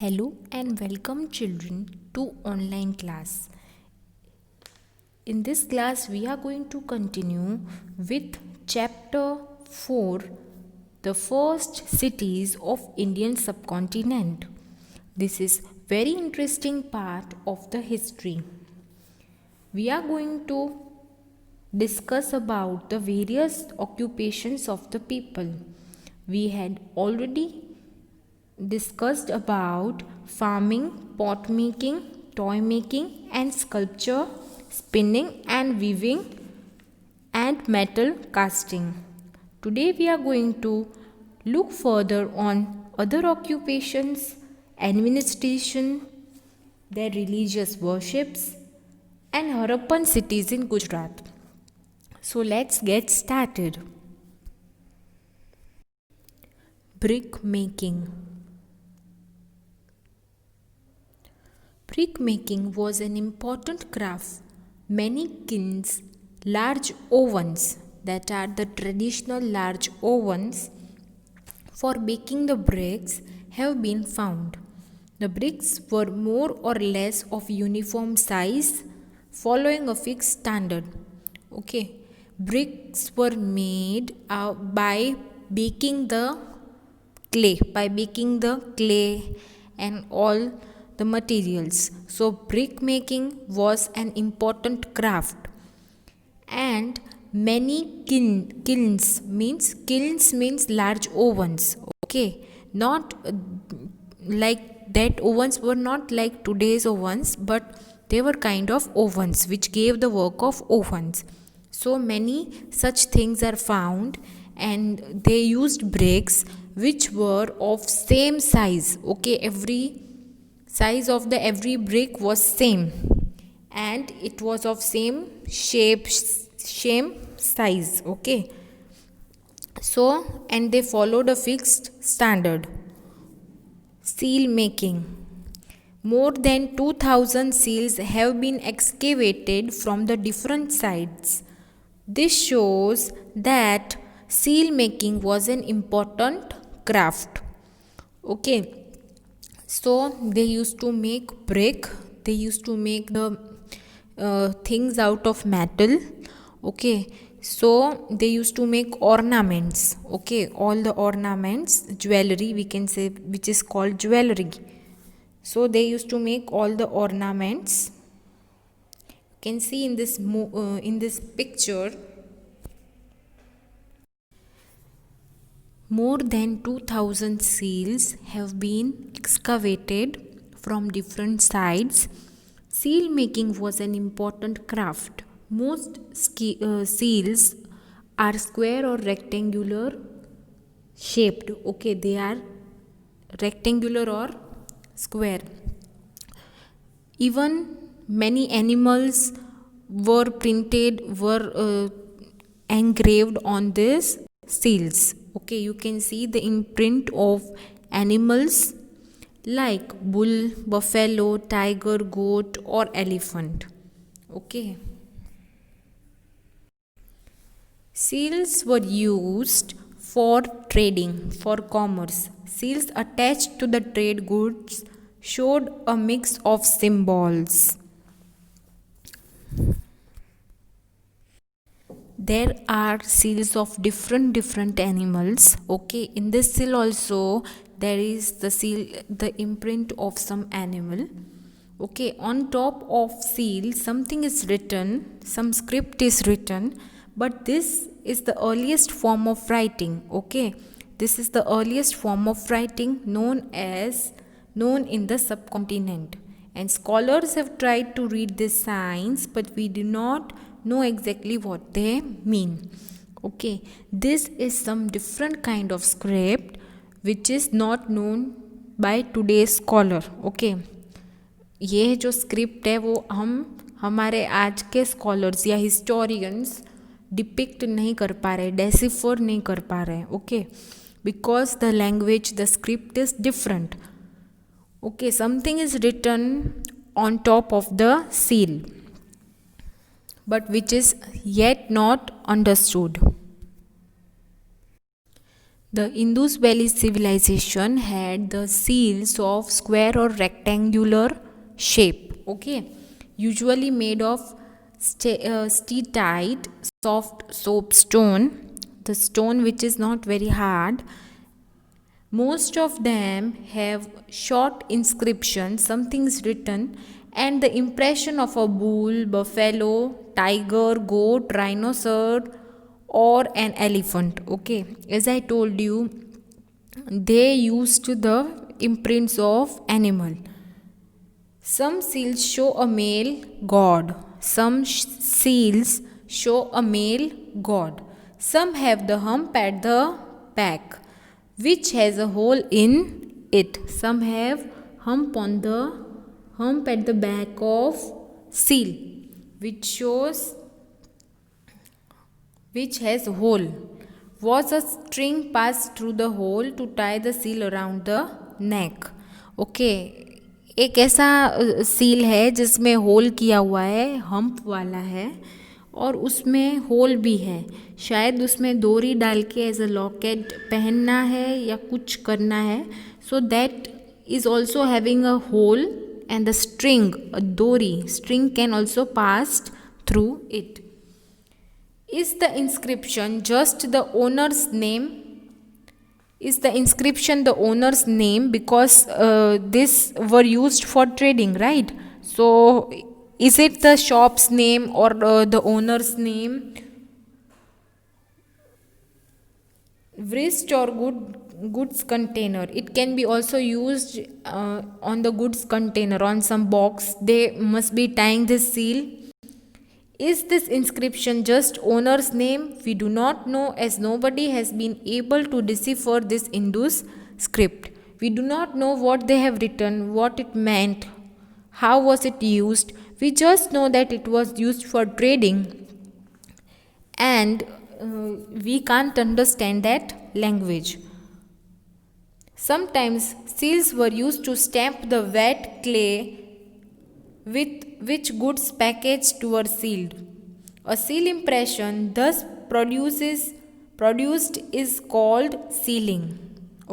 Hello and welcome children to online class. In this class we are going to continue with chapter 4, the first cities of Indian subcontinent. This is very interesting part of the history. We are going to discuss about the various occupations of the people. We had already discussed about farming, pot making, toy making and sculpture, spinning and weaving and metal casting. Today we are going to look further on other occupations, administration, their religious worships and Harappan cities in Gujarat. So let's get started. Brick making. Brick making was an important craft. Many kilns, large ovens, that are the traditional large ovens for baking the bricks, have been found. The bricks were more or less of uniform size, following a fixed standard. Okay, bricks were made by baking the clay and all the materials. So brick making was an important craft, and many kilns means large ovens. Okay, not like that ovens were not like today's ovens, but they were kind of ovens which gave the work of ovens. So many such things are found, and they used bricks which were of same size. Okay, every size of the every brick was same, and it was of same shape, same size. Okay, so and they followed a fixed standard. Seal making. More than 2000 seals have been excavated from the different sites. This shows that seal making was an important craft. Okay, so they used to make brick, they used to make the things out of metal. Okay, so they used to make ornaments. Okay, all the ornaments, jewelry we can say, which is called jewelry. So they used to make all the ornaments. You can see in this picture, more than 2000 seals have been excavated from different sides. Seal making was an important craft. Most seals are square or rectangular shaped. Okay, they are rectangular or square. Even many animals were engraved on these seals. Okay, you can see the imprint of animals like bull, buffalo, tiger, goat or elephant. Okay, seals were used for trading, for commerce. Seals attached to the trade goods showed a mix of symbols. There are seals of different animals. Okay, in this seal also there is the imprint of some animal. Okay, on top of seal something is written, some script is written, but this is the earliest form of writing. Okay, this is the earliest form of writing known in the subcontinent, and scholars have tried to read these signs, but we do not know exactly what they mean. Okay, this is some different kind of script which is not known by today's scholar. Okay, ये जो script है वो हम हमारे आज के scholars या historians depict नहीं कर पा रहे, डेसिफर नहीं कर पा रहे. Okay, because the language, the script is different. Okay, something is written on top of the seal, but which is yet not understood. The Indus Valley civilization had the seals of square or rectangular shape, okay, usually made of steatite, soft soapstone, the stone which is not very hard. Most of them have short inscriptions, something's written, and the impression of a bull, buffalo, tiger, goat, rhinoceros, or an elephant. Okay, as I told you, they used the imprints of animal. Some seals show a male god, some seals show a male god. Some have the hump at the back, which has a hole in it. Some have hump at the back of seal, which has hole. Was a string passed through the hole to tie the seal around the neck. Okay, एक ऐसा seal है जिसमें whole किया हुआ है, hump वाला है और उसमें होल भी है. शायद उसमें डोरी डाल के एज अ लॉकेट पहनना है या कुछ करना है. So that is also having a hole and the string, a डोरी string can also pass through it. Is the inscription just the owner's name? Is the inscription the owner's name? Because this were used for trading, right? So is it the shop's name or the owner's name? Wrist or goods container. It can be also used on the goods container, on some box. They must be tying this seal. Is this inscription just owner's name? We do not know, as nobody has been able to decipher this Indus script. We do not know what they have written, what it meant, how was it used. We just know that it was used for trading, and we can't understand that language. Sometimes seals were used to stamp the wet clay with which goods packaged were sealed. A seal impression thus produced is called sealing.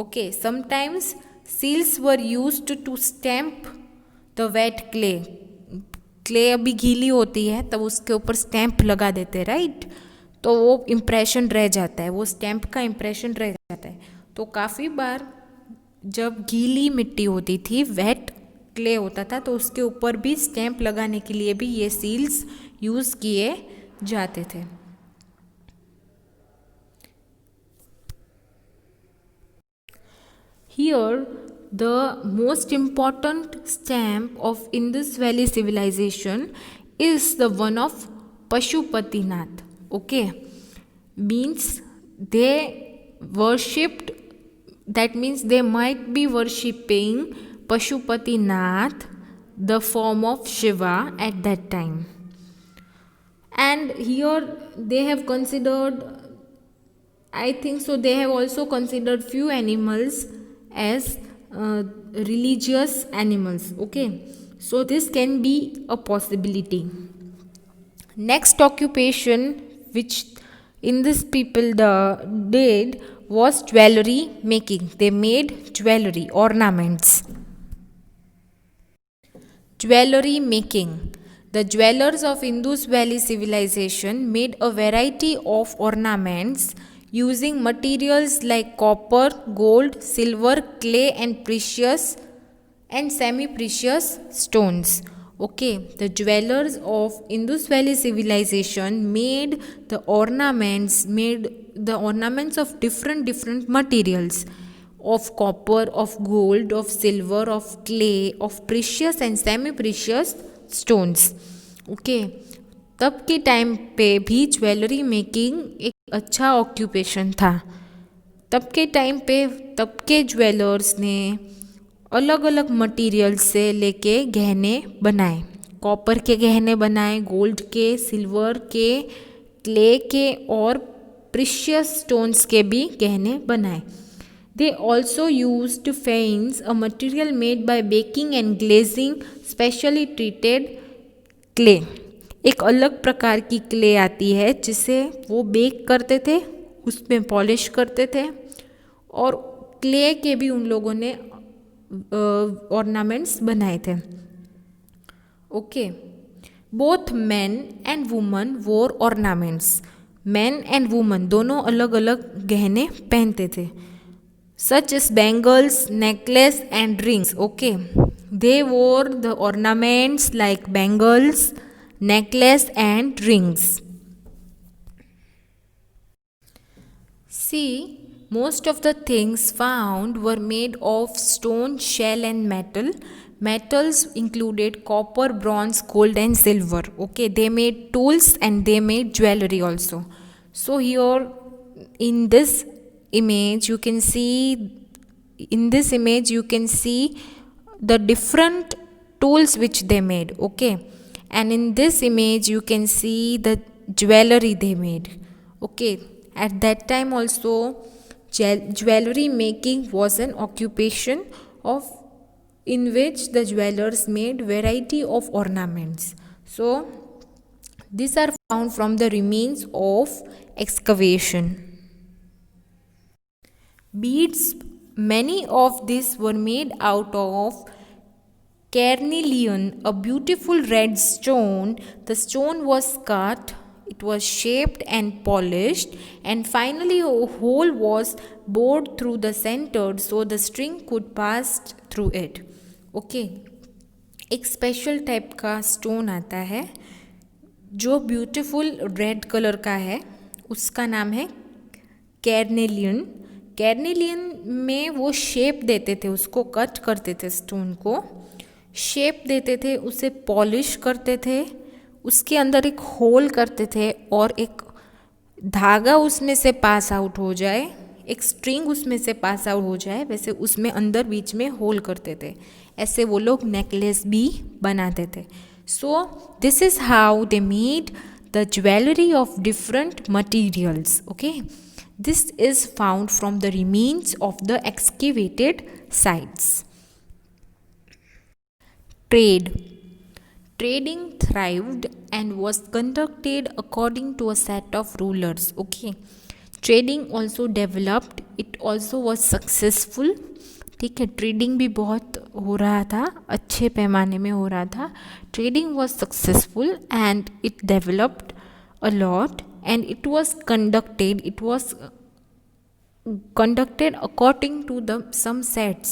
Okay, sometimes seals were used to stamp the wet clay. Clay अभी गीली होती है तब उसके ऊपर stamp लगा देते हैं, राइट? तो वो इम्प्रेशन रह जाता है, वो स्टैम्प का इम्प्रेशन रह जाता है. तो काफ़ी बार जब गीली मिट्टी होती थी, वेट क्ले होता था, तो उसके ऊपर भी स्टैम्प लगाने के लिए भी ये सील्स यूज़ किए जाते थे. Here, the most important stamp of Indus Valley civilization is the one of Pashupatinath. Okay, means they worshipped, that means they might be worshipping Pashupatinath, the form of Shiva at that time. And here they have considered, I think so, they have also considered few animals as religious animals. Okay, so this can be a possibility. Next occupation which in this people did was jewelry making. They made jewelry, ornaments. Jewelry making. The jewelers of Indus Valley civilization made a variety of ornaments using materials like copper, gold, silver, clay and precious and semi-precious stones. Okay, the jewelers of Indus Valley civilization made the ornaments of different materials, of copper, of gold, of silver, of clay, of precious and semi-precious stones. Okay, तब के time पे भी jewellery making एक अच्छा occupation था. तब के time पे तब के ज्वेलर्स ने अलग अलग मटेरियल्स से लेके गहने बनाए. कॉपर के गहने बनाए, गोल्ड के, सिल्वर के, क्ले के और प्रीशियस स्टोन्स के भी गहने बनाए. They also used faïence, a material made by baking and glazing specially treated clay. एक अलग प्रकार की क्ले आती है जिसे वो बेक करते थे, उसमें पॉलिश करते थे और क्ले के भी उन लोगों ने ऑर्नामेंट्स बनाए थे। Okay, both man and woman वोर ऑर्नामेंट्स। मैन एंड वुमन दोनों अलग अलग गहने पहनते थे, such as bangles, necklace and rings. Okay, they wore the ornaments like bangles, necklace and rings. See, most of the things found were made of stone, shell and metal. Metals included copper, bronze, gold and silver. Okay, they made tools and they made jewelry also. So here in this image you can see the different tools which they made. Okay, and in this image you can see the jewelry they made. Okay, at that time also jewelry making was an occupation of in which the jewelers made variety of ornaments. So these are found from the remains of excavation. Beads, many of these were made out of carnelian, a beautiful red stone. The stone was cut, it was shaped and polished, and finally a hole was bored through the center so the string could pass through it. Okay, एक special type का stone आता है जो beautiful red colour का है, उसका नाम है कैर्नेलियन। कैर्नेलियन में वो शेप देते थे, उसको कट करते थे, स्टोन को शेप देते थे, उसे पॉलिश करते थे, उसके अंदर एक होल करते थे और एक धागा उसमें से पास आउट हो जाए, एक स्ट्रिंग उसमें से पास आउट हो जाए, वैसे उसमें अंदर बीच में होल करते थे। ऐसे वो लोग नेकलेस भी बनाते थे। So this is how they made the jewellery of different materials. Okay, this is found from the remains of the excavated sites. Trading thrived and was conducted according to a set of rulers. Okay, trading also developed, it also was successful. ठीक है, trading भी बहुत हो रहा था, अच्छे पैमाने में हो रहा था। Trading was successful and it developed a lot and it was conducted according to the some sets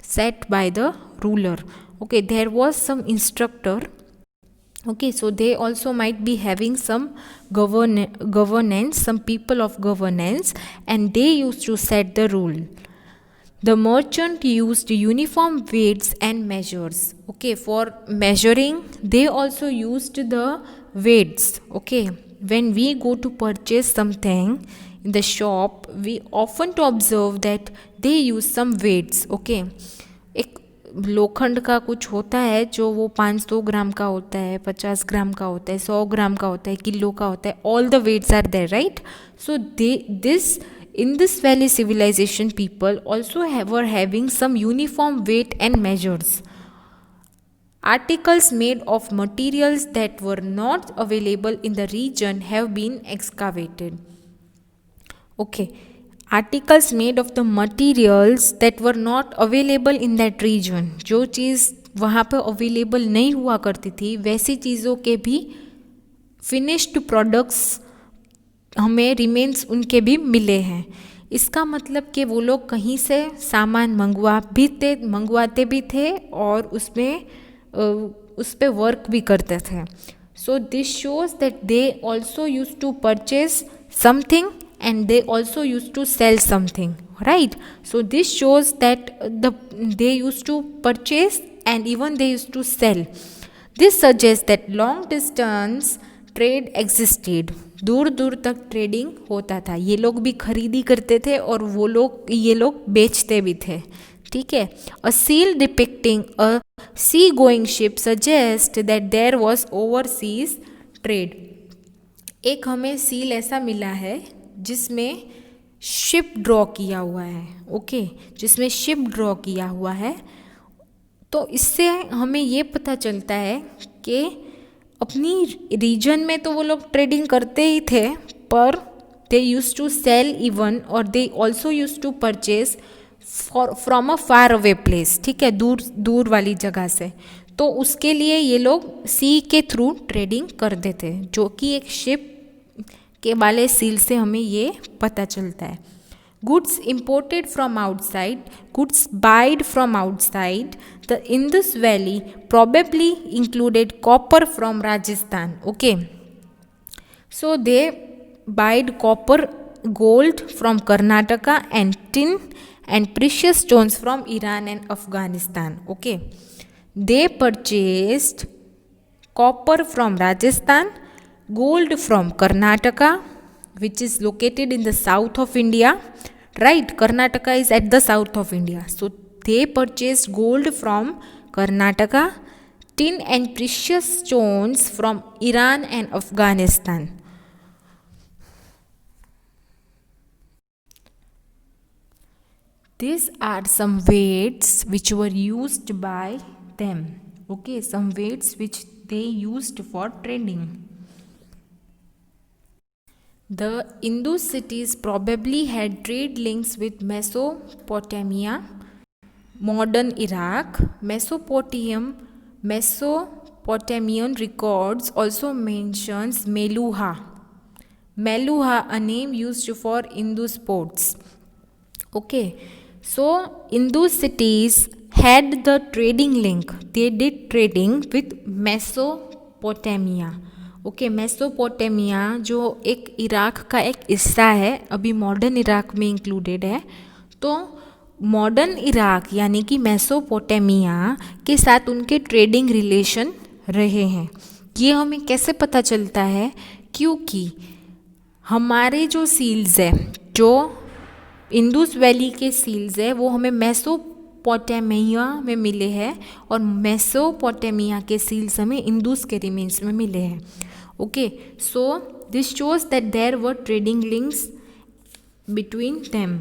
set by the ruler. Okay, there was some instructor. Okay, so they also might be having some governance, some people of governance, and they used to set the rule. The merchant used uniform weights and measures. Okay, for measuring they also used the weights. Okay, when we go to purchase something in the shop, we often to observe that they use some weights. Okay, एक लोखंड का कुछ होता है जो वो 500 ग्राम का होता है, 50 ग्राम का होता है, 100 ग्राम का होता है, किलो का होता है, all the weights are there, right? So in this valley civilization people also were having some uniform weight and measures. Articles made of materials that were not available in the region have been excavated. Okay, articles made of the materials that were not available in that region, जो चीज़ वहाँ पे available नहीं हुआ करती थी, वैसी चीज़ों के भी फिनिश्ड प्रोडक्ट्स हमें रिमेन्स उनके भी मिले हैं। इसका मतलब कि वो लोग कहीं से सामान मंगवाते भी थे और उस पे वर्क भी करते थे। So this shows that they also use to purchase something and they also used to sell something, right? So this shows that they used to purchase and even they used to sell. This suggests that long distance trade existed. दूर दूर तक trading होता था, ये लोग भी खरीदी करते थे और ये लोग बेचते भी थे। ठीक है, a seal depicting a sea going ship suggests that there was overseas trade. एक हमें सील ऐसा मिला है जिसमें शिप ड्रॉ किया हुआ है। ओके, जिसमें शिप ड्रॉ किया हुआ है, तो इससे हमें ये पता चलता है कि अपनी रीजन में तो वो लोग ट्रेडिंग करते ही थे, पर they used to sell even, or they also used to purchase from a far away place, ठीक है, दूर दूर वाली जगह से। तो उसके लिए ये लोग सी के थ्रू ट्रेडिंग करते थे, जो कि एक शिप के वाले सील से हमें ये पता चलता है। Goods imported from outside, goods wide from outside the Indus valley probably included copper from Rajasthan. Okay, so they buyed copper, gold from Karnataka, and tin and precious stones from Iran and Afghanistan. Okay, they purchased copper from Rajasthan, gold from Karnataka, which is located in the south of India, right? Karnataka is at the south of India, so they purchased gold from Karnataka, tin and precious stones from Iran and Afghanistan. These are some weights which were used by them. Okay, some weights which they used for trading. The Indus cities probably had trade links with Mesopotamia, modern Iraq, Mesopotamian records also mentions Meluha, a name used for Indus ports. Okay, so Indus cities had the trading link, they did trading with Mesopotamia. Okay, Mesopotamia जो एक Iraq का एक हिस्सा है, अभी modern Iraq में included है। तो मॉडर्न इराक यानी कि मेसोपोटामिया के साथ उनके ट्रेडिंग रिलेशन रहे हैं। ये हमें कैसे पता चलता है? क्योंकि हमारे जो सील्स है, जो इंडस वैली के सील्स है, वो हमें मेसोपोटामिया में मिले हैं, और मेसोपोटामिया के सील्स हमें इंडस के रिमेन्स में मिले हैं। Okay, so this shows that there were trading links between them.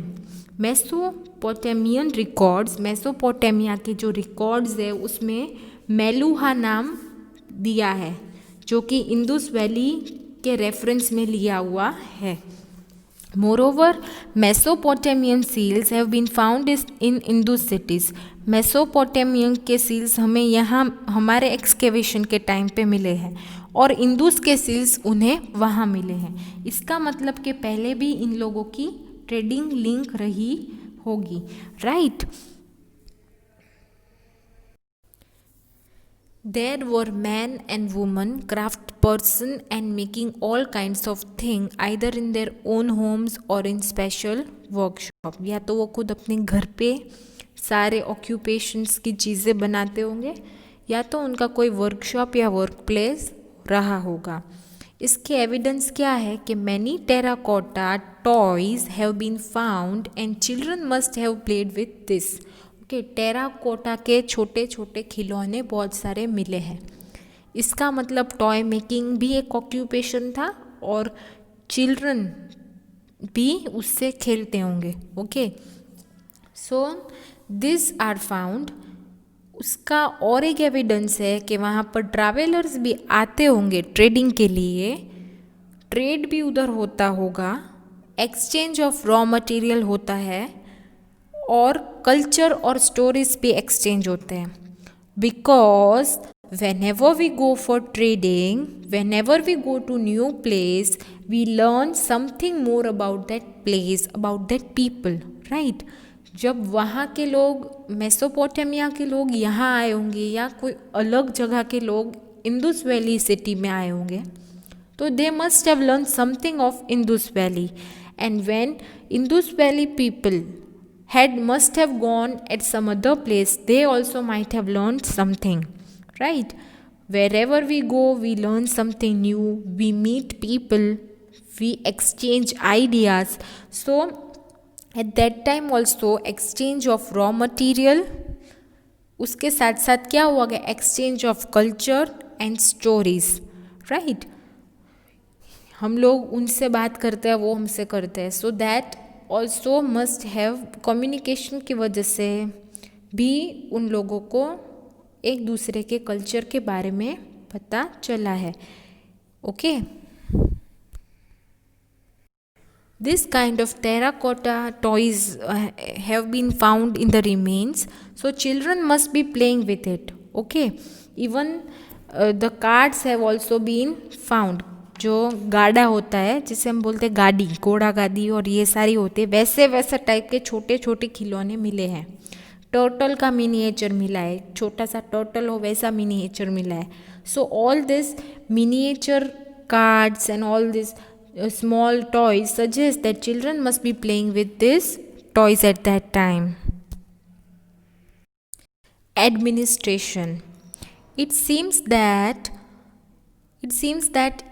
Mesopotamian records, Mesopotamia के जो रिकॉर्ड्स है उसमें मेलुहा नाम दिया है, जो कि इंडस वैली के रेफरेंस में लिया हुआ है। Moreover, Mesopotamian seals have been found in Indus cities. Mesopotamian के सील्स हमें यहाँ हमारे एक्सकेवेशन के टाइम पे मिले हैं, और इंदुस के सील्स उन्हें वहाँ मिले हैं। इसका मतलब कि पहले भी इन लोगों की ट्रेडिंग लिंक रही होगी, right? There were men and women, craft person and making all kinds of things either in their own homes or in special workshop. या तो वो खुद अपने घर पे सारे ऑक्यूपेशंस की चीज़ें बनाते होंगे, या तो उनका कोई वर्कशॉप या वर्क प्लेस रहा होगा। इसके एविडेंस क्या है कि many terracotta toys have been found and children must have played with this. Okay, terracotta के छोटे छोटे खिलौने बहुत सारे मिले हैं। इसका मतलब टॉय मेकिंग भी एक ऑक्यूपेशन था, और चिल्ड्रन भी उससे खेलते होंगे। Okay, so this are found. उसका और एक एविडेंस है कि वहाँ पर ट्रैवलर्स भी आते होंगे ट्रेडिंग के लिए, ट्रेड भी उधर होता होगा, एक्सचेंज ऑफ रॉ मटेरियल होता है, और कल्चर और स्टोरीज भी एक्सचेंज होते हैं। Because whenever we go for trading, whenever we go to new place, we learn something more about that place, about that people, right? जब वहाँ के लोग, मेसोपोटामिया के लोग यहाँ आए होंगे, या कोई अलग जगह के लोग इंडस वैली सिटी में आए होंगे, तो they must have learned something of Indus Valley. And when Indus Valley people must have gone at some other place, they also might have learned something, right? Wherever we go, we learn something new, we meet people, we exchange ideas. So at that time also exchange of raw material, उसके साथ साथ क्या हुआ गया, exchange of culture and stories, right? हम लोग उनसे बात करते हैं, वो हमसे करते हैं। So that also must have, communication की वजह से भी उन लोगों को एक दूसरे के कल्चर के बारे में पता चला है। Okay, This kind of terracotta toys have been found in the remains, so children must be playing with it. Okay, even the cards have also been found. जो गाड़ा होता है जिसे हम बोलते हैं गाड़ी, घोड़ा गाड़ी और ये सारी होती है, वैसे वैसे टाइप के छोटे छोटे खिलौने मिले हैं. टर्टल का मिनिएचर मिला है, छोटा सा टर्टल हो वैसा मिनिएचर मिला है. So all this miniature cards and all these small toys suggest that children must be playing with these toys at that time. Administration. It seems that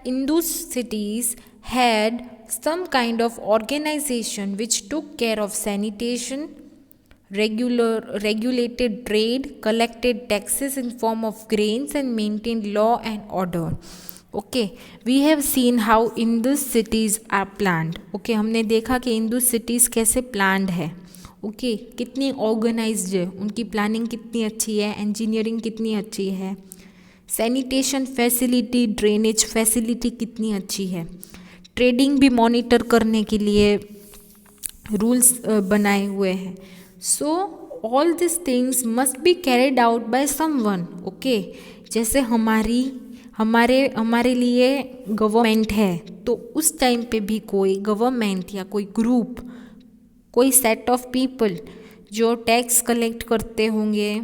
Indus cities had some kind of organization which took care of sanitation, regulated trade, collected taxes in form of grains and maintained law and order. Okay, we have seen how Indus cities are planned. Okay, हमने देखा कि Indus cities कैसे planned है. Okay, कितनी organized है, उनकी planning कितनी अच्छी है, engineering कितनी अच्छी है, sanitation facility, drainage facility कितनी अच्छी है, trading भी monitor करने के लिए rules बनाए हुए हैं. So all these things must be carried out by someone. Okay, जैसे हमारे लिए गवर्नमेंट है, तो उस टाइम पे भी कोई गवर्नमेंट या कोई ग्रुप, कोई सेट ऑफ पीपल जो टैक्स कलेक्ट करते होंगे,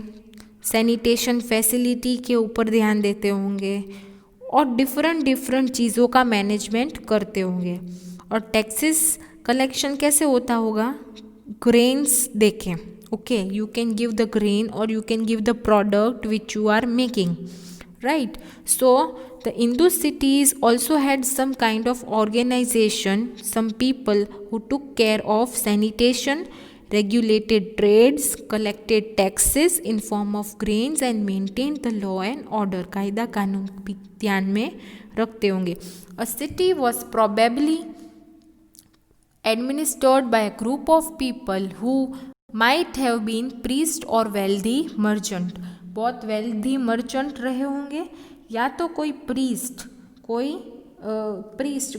सैनिटेशन फैसिलिटी के ऊपर ध्यान देते होंगे और डिफरेंट चीज़ों का मैनेजमेंट करते होंगे. और टैक्सेस कलेक्शन कैसे होता होगा? ग्रेन्स देखें. Okay, you can give the grain और you can give the product which you are making. Right, so the Indus cities also had some kind of organization, some people who took care of sanitation, regulated trades, collected taxes in form of grains and maintained the law and order. कायदा कानून भी ध्यान में रखते होंगे. A city was probably administered by a group of people who might have been priest or wealthy merchant. बहुत wealthy merchant रहे होंगे या तो कोई प्रीस्ट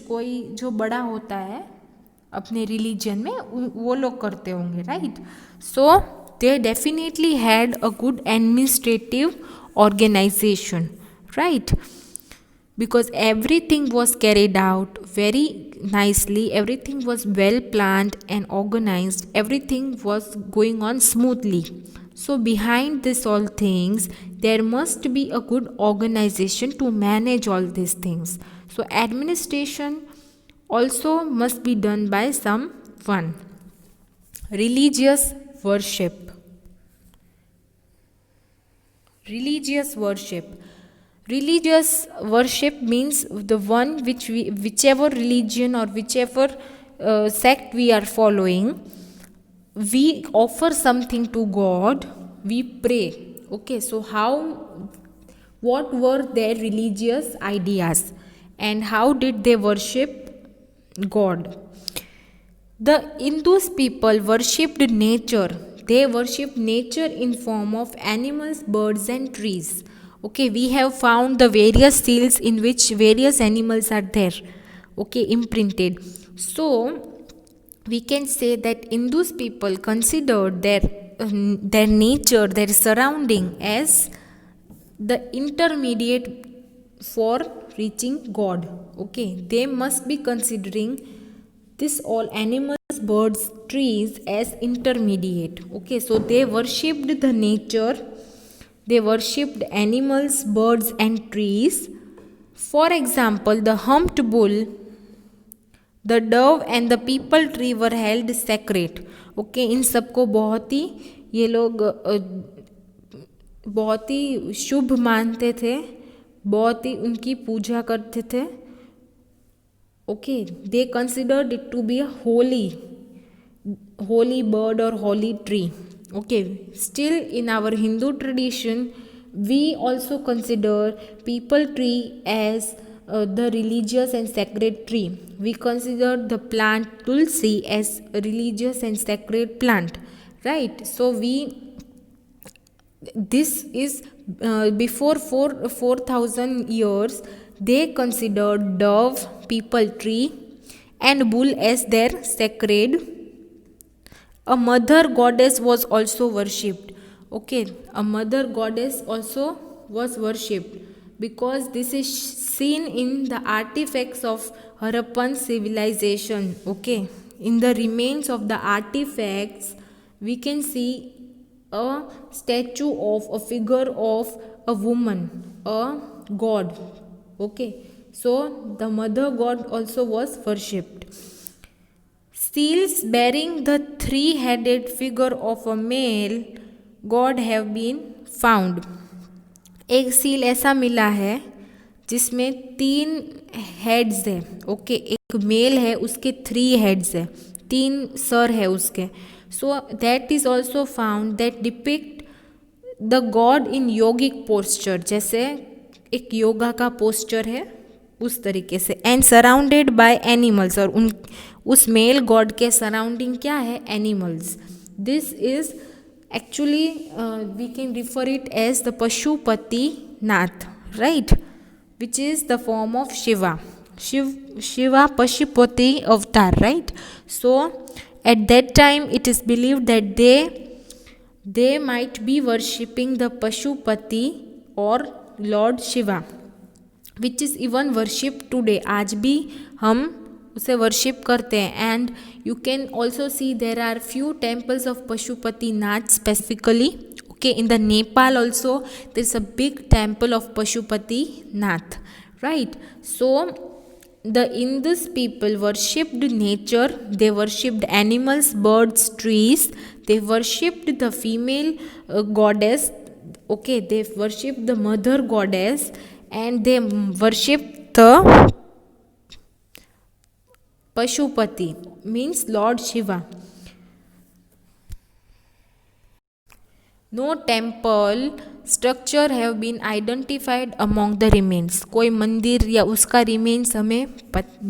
कोई जो बड़ा होता है अपने रिलीजन में, वो लोग करते होंगे. Right, so they definitely had a good administrative organisation. Right, because everything was carried out very nicely, everything was well planned and organized, everything was going on smoothly. So behind this all things, there must be a good organization to manage all these things. So administration also must be done by someone. Religious worship. Religious worship means the one whichever religion or whichever sect we are following, we offer something to God, we pray. Okay, so what were their religious ideas and how did they worship God? The Indus people worshipped nature. They worshipped nature in form of animals, birds and trees. Okay, we have found the various seals in which various animals are there. Okay, imprinted. So we can say that Indus people considered their nature, their surrounding as the intermediate for reaching God. Okay, they must be considering this all animals, birds, trees as intermediate. Okay, so they worshipped the nature, they worshipped animals, birds and trees. For example, the humped bull, the dove and the people tree were held sacred. Okay, इन सबको बहुत ही ये लोग बहुत ही शुभ मानते थे, बहुत ही उनकी पूजा करते थे. Okay, they considered it to be a holy bird or holy tree. Okay, still in our Hindu tradition, we also consider people tree as the religious and sacred tree. We consider the plant tulsi as a religious and sacred plant. Right, so this is before 4,000 years, they considered dove, people tree and bull as their sacred. A mother goddess was also worshipped. Okay, a mother goddess also was worshipped because this is seen in the artifacts of Harappan civilization. Okay, in the remains of the artifacts we can see a statue of a figure of a woman, a god. Okay, so the mother god also was worshipped. Seals bearing the three-headed figure of a male god have been found. एक seal ऐसा मिला है जिसमें 3 heads है. Okay, एक mail है, उसके 3 heads है, 3 सर है उसके. सो that is also found that depict the God in yogic posture, जैसे एक योगा का पोस्चर है उस तरीके से. एंड सराउंडेड बाय एनिमल्स, और उस मेल गॉड के सराउंडिंग क्या है? Animals. This is actually we can refer it as the Pashupatinath, right, which is the form of Shiva. Shiva Pashupati avatar, right? So at that time it is believed that they might be worshipping the Pashupati or Lord Shiva, which is even worshipped today. आज भी हम उसे worship करते हैं. And you can also see there are few temples of Pashupatinath specifically. Okay, in the Nepal also there is a big temple of Pashupati Nath, right? So the Indus people worshipped nature, they worshipped animals, birds, trees, they worshipped the female goddess. Okay, they worshipped the mother goddess, and they worshipped the Pashupati, means Lord Shiva. No temple structure have been identified among the remains. कोई मंदिर या उसका remains हमें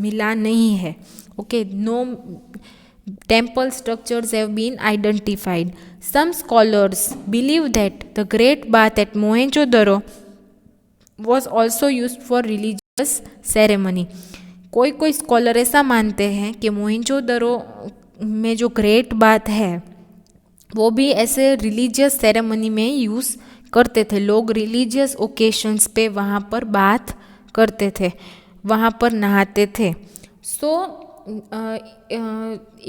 मिला नहीं है. Okay, no temple structures have been identified. Some scholars believe that the Great Bath at Mohenjo-daro was also used for religious ceremony. कोई scholar ऐसा मानते हैं कि मोहेंजो-दरो में जो ग्रेट बाथ है वो भी ऐसे रिलीजियस सेरेमनी में यूज़ करते थे. लोग रिलीजियस ओकेशंस पे वहाँ पर बात करते थे, वहाँ पर नहाते थे. सो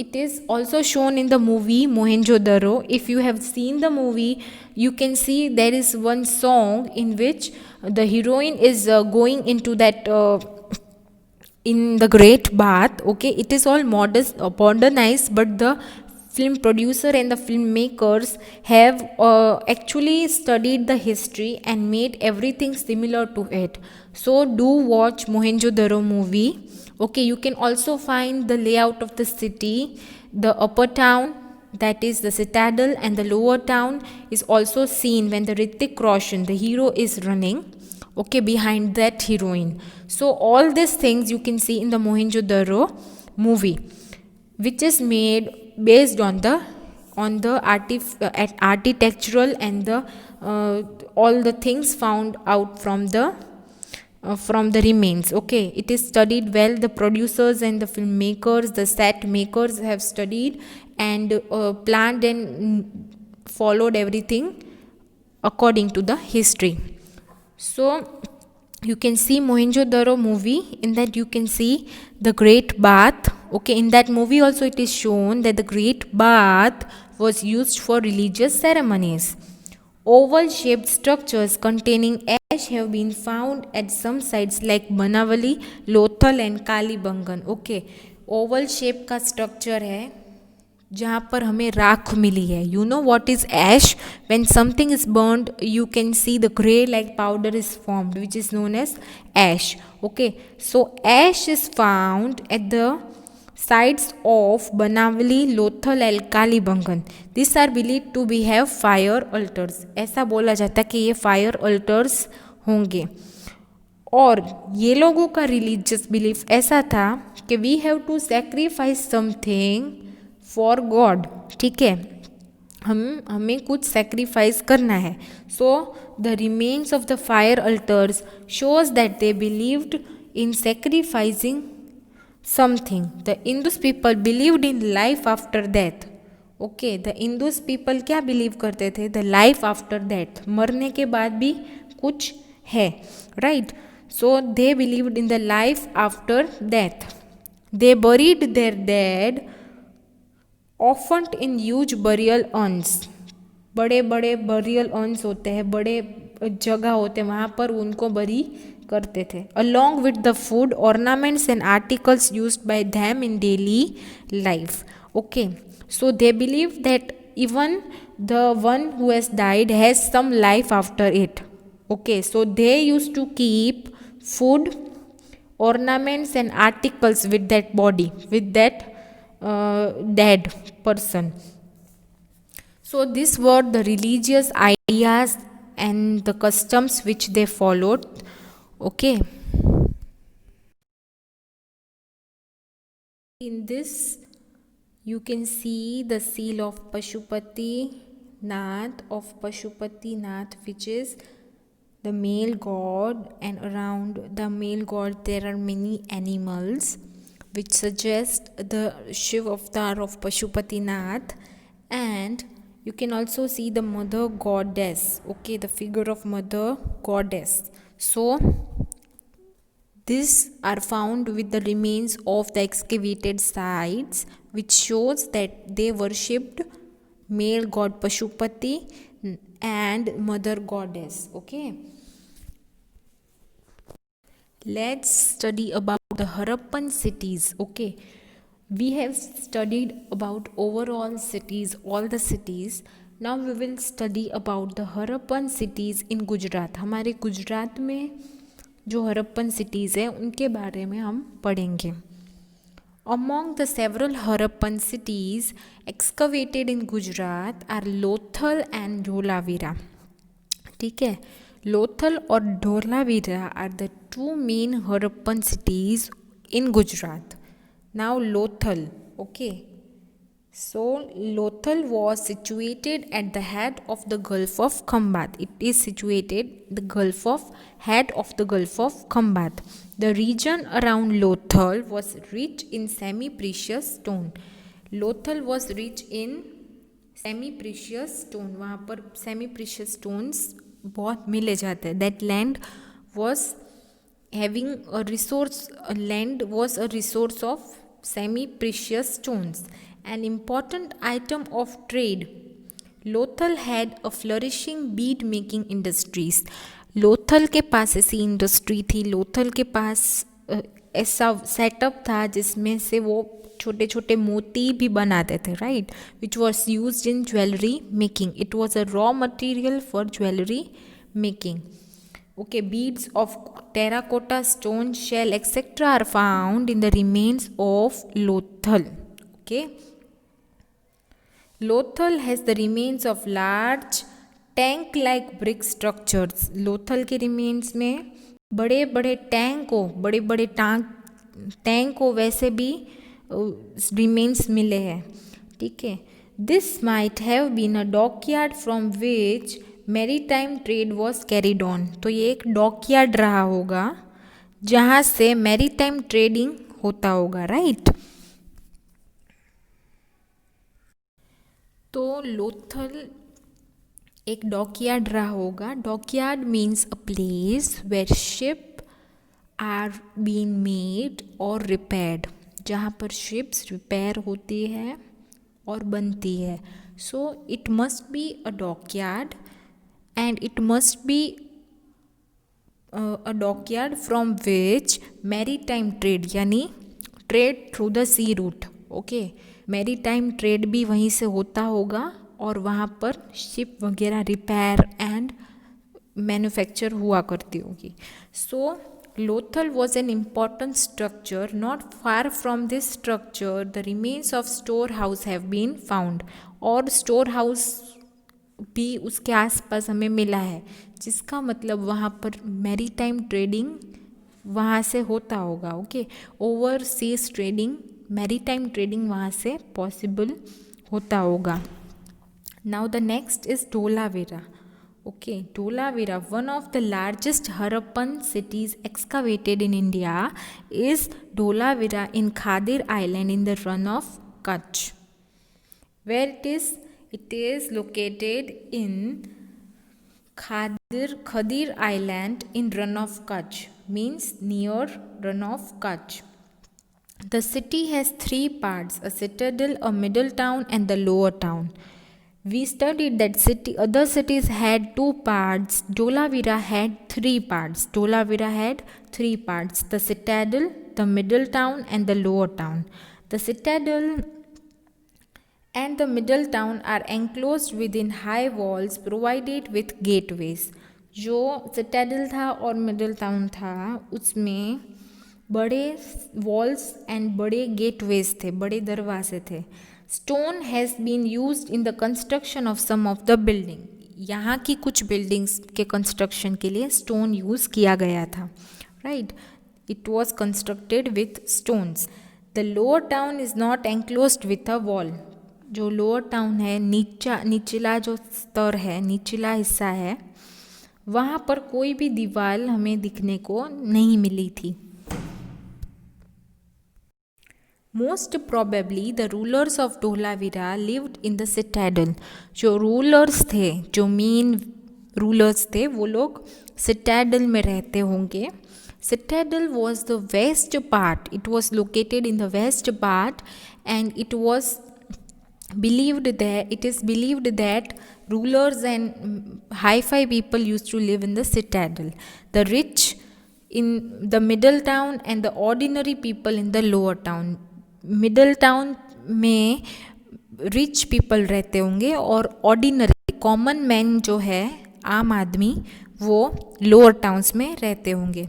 it is also shown in the movie Mohenjo-daro. If you have seen the movie, you can see there is one song in which the heroine is going into that in the great bath. Okay, it is all modernized, but the film producer and the filmmakers have actually studied the history and made everything similar to it. So do watch Mohenjo-daro movie. Okay, you can also find the layout of the city, the upper town, that is the citadel, and the lower town is also seen when the Hrithik Roshan, the hero, is running, okay, behind that heroine. So all these things you can see in the Mohenjo-daro movie, which is made based on the architectural and the all the things found out from the remains. Okay, it is studied well. The producers and the filmmakers, the set makers have studied and planned and followed everything according to the history. So you can see Mohenjo-daro movie. In that you can see the great bath. Okay, in that movie also it is shown that the great bath was used for religious ceremonies. Oval shaped structures containing ash have been found at some sites like Banavali, Lothal and Kalibangan. Okay, oval shape का structure है जहाँ पर हमें राख मिली है. You know what is ash? When something is burned, you can see the grey like powder is formed, which is known as ash. Okay, so ash is found at the sites of Banavali, Lothal and Kalibangan. These are believed to be have fire altars. ऐसा बोला जाता है कि ये fire altars होंगे. और ये लोगों का religious belief ऐसा था कि we have to sacrifice something for God. ठीक है, हमें कुछ sacrifice करना है. So the remains of the fire altars shows that they believed in sacrificing something. The Indus people believed in life after death. Okay, the Indus people क्या believe करते थे? The life after death, मरने के बाद भी कुछ है, right? So they believed in the life after death. They buried their dead often in huge burial urns. बड़े बड़े बरियल अर्न्स होते हैं, बड़े जगह होते हैं, वहाँ पर उनको बरी करते थे. Along with the food, ornaments and articles used by them in daily life. Okay, so they believe that even the one who has died has some life after it. Okay, so they used to keep food, ornaments and articles with that body, with that dead person. So these were the religious ideas and the customs which they followed. Okay, in this you can see the seal of Pashupati Nath, which is the male god, and around the male god there are many animals which suggest the Shiv avatar of Pashupati Nath. And you can also see the mother goddess, okay, the figure of mother goddess. So these are found with the remains of the excavated sites, which shows that they worshipped male god Pashupati and mother goddess. Okay, let's study about the Harappan cities. Okay, we have studied about overall cities, all the cities. Now we will study about the Harappan cities in Gujarat. हमारे गुजरात में जो Harappan cities है उनके बारे में हम पढ़ेंगे. Among the several Harappan cities excavated in Gujarat are Lothal and Dholavira. ठीक है, Lothal और Dholavira are the two main Harappan cities in Gujarat. Now Lothal, okay. So Lothal was situated at the head of the Gulf of Khambat. It is situated the head of the Gulf of Khambat. The region around Lothal was rich in semi-precious stone. Lothal was rich in semi-precious stone. वहाँ पर semi-precious stones बहुत मिले जाते हैं. That land was having a resource. Land was a resource of semi-precious stones. An important item of trade. Lothal had a flourishing bead making industries. Lothal के पास ऐसी industry थी, लोथल के पास ऐसा सेटअप था जिसमें से वो छोटे छोटे मोती भी बनाते थे, right, which was use in jewellery making. It was a raw material for jewellery making. Okay, beads of terracotta, stone, shell, etc. are found in the remains of Lothal. Okay, Lothal has the remains of large tank-like brick structures. Lothal के remains में बड़े बड़े tank को वैसे भी remains मिले हैं. ठीक है, this might have been a dockyard from which maritime trade was carried on. तो ये एक डॉकयार्ड रहा होगा जहाँ से मैरीटाइम ट्रेडिंग होता होगा, राइट. तो लोथल एक डॉकयार्ड रहा होगा. Dockyard means a place where ship are been made और रिपेयर्ड, जहाँ पर शिप्स रिपेयर होती है और बनती है. So it must be a dockyard and it must be a dockyard from which maritime trade यानी trade through the sea route. okay, maritime trade भी वहीं से होता होगा और वहाँ पर शिप वगैरह रिपेयर एंड मैन्युफैक्चर हुआ करती होगी. सो Lothal was an important structure. Not far from this structure the remains of storehouse have been found. और storehouse भी उसके आसपास हमें मिला है, जिसका मतलब वहाँ पर मैरीटाइम ट्रेडिंग वहाँ से होता होगा. Okay, overseas trading, maritime trading वहाँ से पॉसिबल होता होगा. Now the next is Dholavira. Okay, Dholavira, one of the largest Harappan cities excavated in India, is Dholavira in Khadir Island in the run of Kutch. Where it is? It is located in Khadir Island in run of Kutch, means near run of Kutch. The city has three parts: a citadel, a middle town, and the lower town. We studied that other cities had two parts. Dholavira had three parts. Dholavira had three parts: the citadel, the middle town, and the lower town. The citadel and the middle town are enclosed within high walls provided with gateways. जो citadel था और middle town था उसमें बड़े walls and बड़े gateways थे, बड़े दरवाजे थे. Stone has been used in the construction of some of the building. यहाँ की कुछ buildings के construction के लिए stone use किया गया था. Right? It was constructed with stones. The lower town is not enclosed with a wall. जो लोअर टाउन है, निचला जो स्तर है, निचला हिस्सा है, वहाँ पर कोई भी दीवार हमें दिखने को नहीं मिली थी. Most probably the rulers of Dholavira lived in the citadel. जो रूलर्स थे, जो मेन रूलर्स थे, वो लोग सिटाडल में रहते होंगे. Citadel was the west part. It was located in the west part, and it is believed that rulers and high-fi people used to live in the citadel. The rich in the middle town and the ordinary people in the lower town. Middle town में rich people रहते होंगे और ordinary common man जो है, आम आदमी, वो lower towns में रहते होंगे.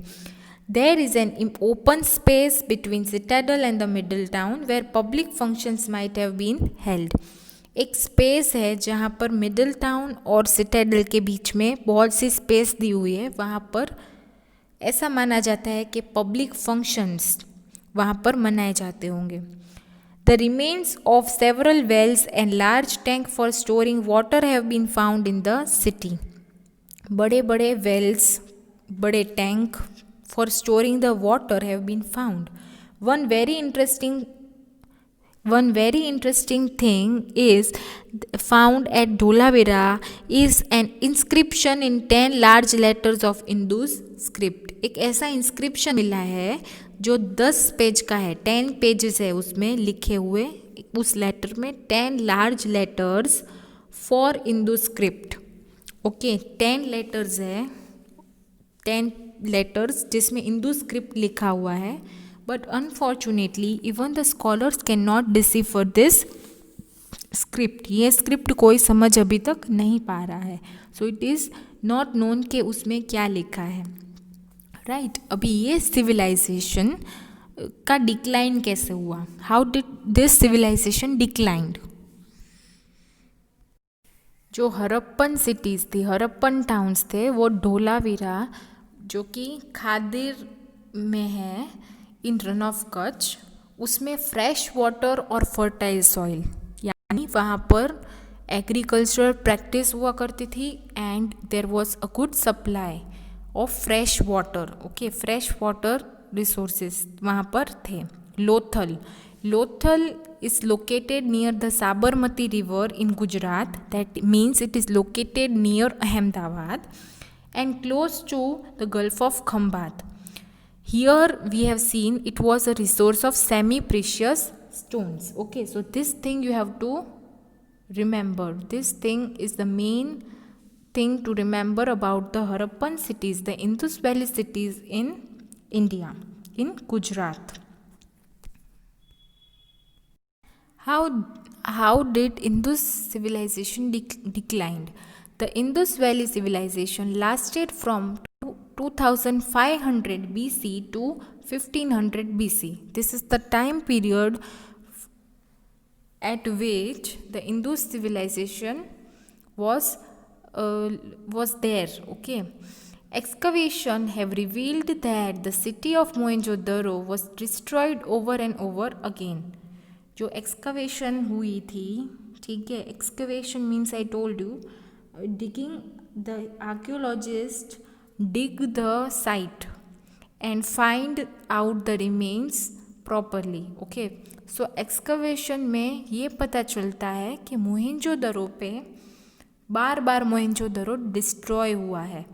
There is an open space between citadel and the middle town where public functions might have been held. एक स्पेस है जहाँ पर मिडिल टाउन और सिटाडल के बीच में बहुत सी स्पेस दी हुई है. वहाँ पर ऐसा माना जाता है कि पब्लिक फंक्शंस वहाँ पर मनाए जाते होंगे. The remains of several wells and large tank for storing water have been found in the city. बड़े बड़े wells, बड़े tank for storing the water have been found. One very interesting thing is found at Dholavira is an inscription in 10 large letters of Indus script. एक ऐसा inscription मिला है जो 10 page का है, 10 पेजेस है उसमें लिखे हुए. उस लेटर में 10 large letters for Indus script. Okay, 10 letters है, 10 letters जिसमें इंदू स्क्रिप्ट लिखा हुआ है. But unfortunately even the scholars can not decipher this script. ये स्क्रिप्ट कोई समझ अभी तक नहीं पा रहा है. So it is not known कि उसमें क्या लिखा है. राइट, अभी ये सिविलाइजेशन का डिक्लाइन कैसे हुआ? How did this civilisation declined? जो हरप्पन सिटीज़ थी, हरप्पन टाउन्स थे, वो धोलावीरा जो कि खादिर में है इन रन ऑफ कच्छ, उसमें फ्रेश वाटर और फर्टाइल सॉइल, यानी वहाँ पर एग्रीकल्चरल प्रैक्टिस हुआ करती थी and there was a good supply of fresh water. Okay, fresh water resources वहाँ पर थे. Lothal is located near the Sabarmati river in Gujarat. That means it is located near Ahmedabad and close to the Gulf of Khambat. Here we have seen it was a resource of semi-precious stones. Okay, so this thing you have to remember. This thing is the main thing to remember about the Harappan cities, the Indus Valley cities in India, in Gujarat. How did Indus civilization declined? The Indus Valley civilization lasted from 2500 BC to 1500 BC. This is the time period at which the Indus civilization was there. Okay, excavation have revealed that the city of Mohenjo-daro was destroyed over and over again. जो excavation हुई थी, ठीक है, excavation means I told you digging the archaeologists dig the site and find out the remains properly. Okay, so excavation में ये पता चलता है कि मोहेंजोदड़ो पे बार बार मोहेंजोदड़ो डिस्ट्रॉय हुआ है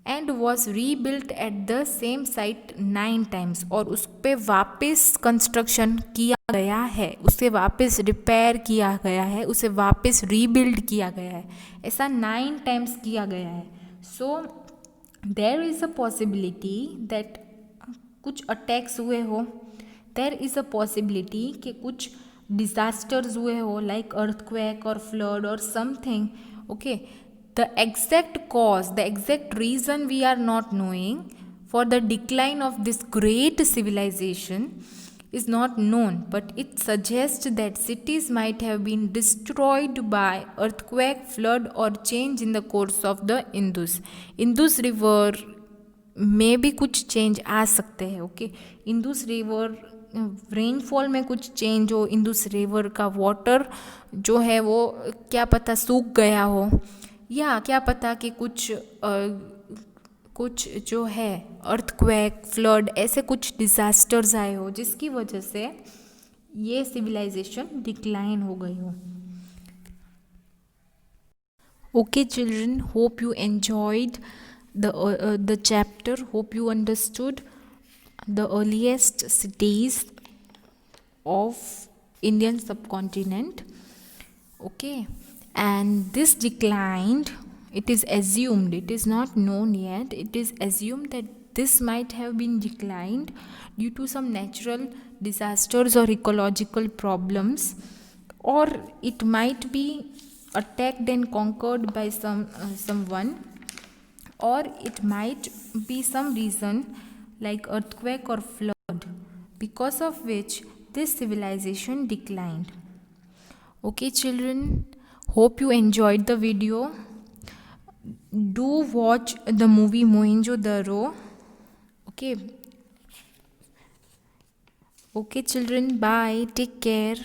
and was rebuilt at the same site 9 times, और उस पर वापस कंस्ट्रक्शन किया गया है, उसे वापस रिपेयर किया गया है, उसे वापस रीबिल्ड किया गया है, ऐसा 9 टाइम्स किया गया है. So there is a possibility that कुछ अटैक्स हुए हो, देयर इज़ अ पॉसिबिलिटी कि कुछ डिजास्टर्स हुए हो लाइक अर्थक्वेक और फ्लड और something. Okay, the exact cause, the exact reason we are not knowing for the decline of this great civilization is not known, but it suggests that cities might have been destroyed by earthquake, flood or change in the course of the Indus river में भी कुछ change आ सकते हैं. Okay, Indus river rainfall में कुछ change हो, Indus river का water जो है वो क्या पता सूख गया हो, या क्या पता कि कुछ जो है अर्थक्वेक, फ्लड, ऐसे कुछ डिजास्टर्स आए हो जिसकी वजह से ये सिविलाइजेशन डिक्लाइन हो गई हो. Okay children, hope you enjoyed the chapter, hope you understood the earliest cities of Indian subcontinent. Okay, and this declined, it is assumed, it is not known yet, it is assumed that this might have been declined due to some natural disasters or ecological problems, or it might be attacked and conquered by someone, or it might be some reason like earthquake or flood because of which this civilization declined. Okay children, hope you enjoyed the video. Do watch the movie Mohenjo-daro. Okay children, bye, take care.